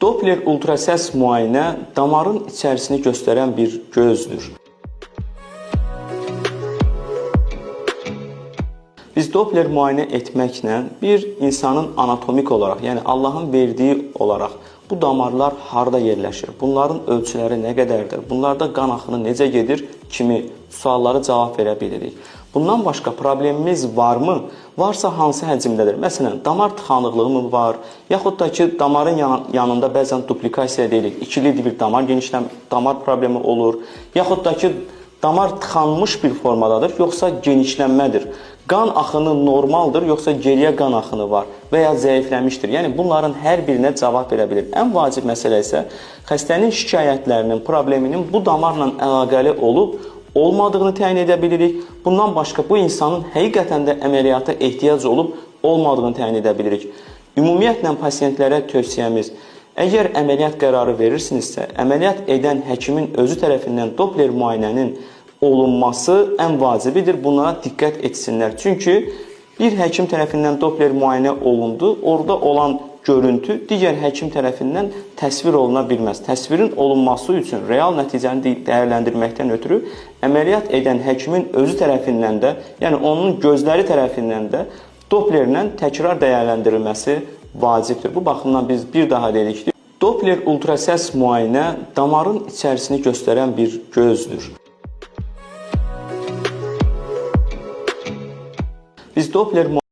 Doppler ultrasəs müayinə damarın içərisini göstərən bir gözdür. Biz Doppler müayinə etməklə bir insanın anatomik olaraq, yəni Allahın verdiyi olaraq bu damarlar harda yerləşir, bunların ölçüləri nə qədərdir, bunlarda qan axını necə gedir kimi suallara cavab verə bilirik. Bundan başqa problemimiz varmı? Varsa hansı həcmdədir? Məsələn, damar tıxanıqlığı mı var? Yaxud da ki, damarın yanında bəzən duplikasiya deyirik, ikili bir damar problemi olur. Yaxud da ki, damar tıxanmış bir formadadır, yoxsa genişlənmədir. Qan axını normaldır, yoxsa geriyə qan axını var və ya zəifləmişdir. Yəni, bunların hər birinə cavab verə bilir. Ən vacib məsələ isə xəstənin şikayətlərinin, probleminin bu damarla əlaqəli olmadığını təyin edə bilirik. Bundan başqa bu insanın həqiqətən də əməliyyata ehtiyac olmadığını təyin edə bilirik. Ümumiyyətlə pasiyentlərə tövsiyəmiz, əgər əməliyyat qərarı verirsinizsə, əməliyyat edən həkimin özü tərəfindən Doppler müayinənin olunması ən vacibidir. Bunlara diqqət etsinlər. Çünki bir həkim tərəfindən Doppler müayinə olundu, orada olan görüntü digər həkim tərəfindən təsvir oluna bilməz. Təsvirin olunması üçün real nəticəni dəyərləndirməkdən ötürü əməliyyat edən həkimin özü tərəfindən də, yəni onun gözləri tərəfindən də Dopplerlə təkrar dəyərləndirilməsi vacibdir. Bu baxımdan biz bir daha dedik ki, Doppler ultrasəs müayinə damarın içərisini göstərən bir gözdür. Biz Doppler